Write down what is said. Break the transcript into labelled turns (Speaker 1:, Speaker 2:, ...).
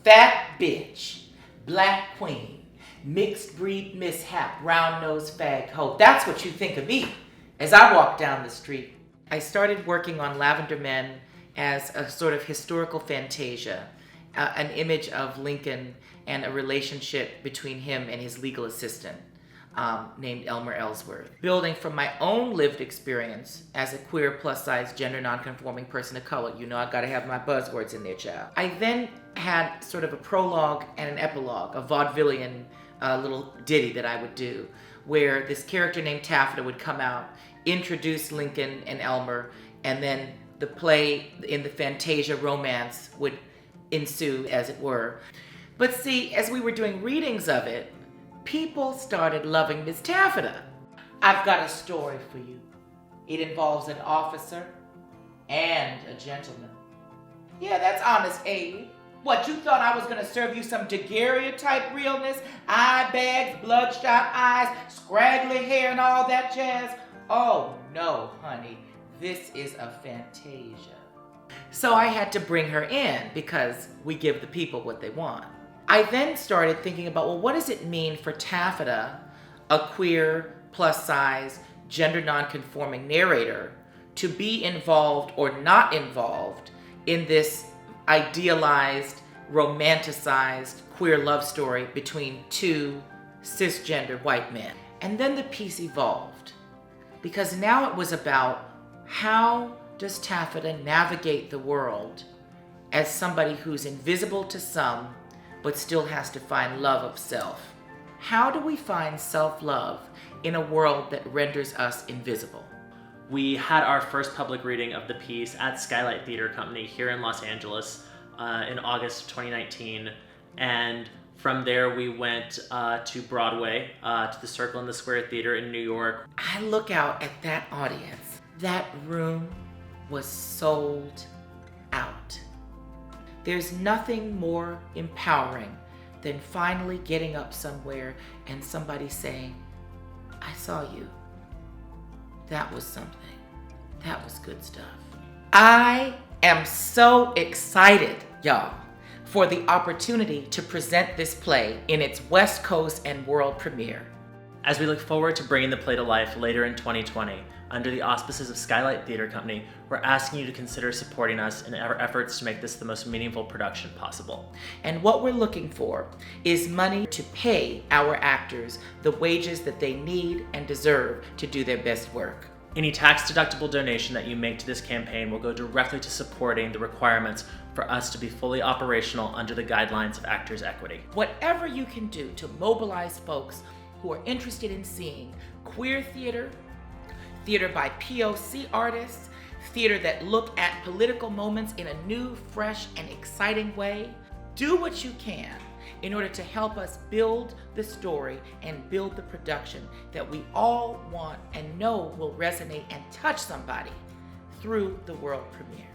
Speaker 1: Fat bitch, black queen, mixed breed mishap, round-nosed fag hoe. That's what you think of me as I walk down the street. I started working on Lavender Men as a sort of historical fantasia, an image of Lincoln and a relationship between him and his legal assistant named Elmer Ellsworth. Building from my own lived experience as a queer, plus-size, gender non-conforming person of color. You know I gotta have my buzzwords in there, child. I then had sort of a prologue and an epilogue, a vaudevillian little ditty that I would do, where this character named Taffeta would come out, introduce Lincoln and Elmer, and then the play in the fantasia romance would ensue, as it were. But see, as we were doing readings of it, people started loving Miss Taffeta. I've got a story for you. It involves an officer and a gentleman. Yeah, that's honest, Abe. What, you thought I was gonna serve you some daguerreotype realness? Eye bags, bloodshot eyes, scraggly hair, and all that jazz? Oh no, honey. This is a fantasia. So I had to bring her in because we give the people what they want. I then started thinking about, well, what does it mean for Taffeta, a queer, plus-size, gender non-conforming narrator, to be involved or not involved in this idealized, romanticized queer love story between two cisgender white men? And then the piece evolved, because now it was about how does Taffeta navigate the world as somebody who's invisible to some, but still has to find love of self? How do we find self-love in a world that renders us invisible?
Speaker 2: We had our first public reading of the piece at Skylight Theatre Company here in Los Angeles in August of 2019. And from there we went to Broadway, to the Circle in the Square Theater in New York.
Speaker 1: I look out at that audience. That room was sold out. There's nothing more empowering than finally getting up somewhere and somebody saying, I saw you. That was something. That was good stuff. I am so excited, y'all, for the opportunity to present this play in its West Coast and world premiere.
Speaker 2: As we look forward to bringing the play to life later in 2020, under the auspices of Skylight Theatre Company, we're asking you to consider supporting us in our efforts to make this the most meaningful production possible.
Speaker 1: And what we're looking for is money to pay our actors the wages that they need and deserve to do their best work.
Speaker 2: Any tax-deductible donation that you make to this campaign will go directly to supporting the requirements for us to be fully operational under the guidelines of Actors Equity.
Speaker 1: Whatever you can do to mobilize folks who are interested in seeing queer theater, theater by POC artists, theater that look at political moments in a new, fresh, and exciting way. Do what you can in order to help us build the story and build the production that we all want and know will resonate and touch somebody through the world premiere.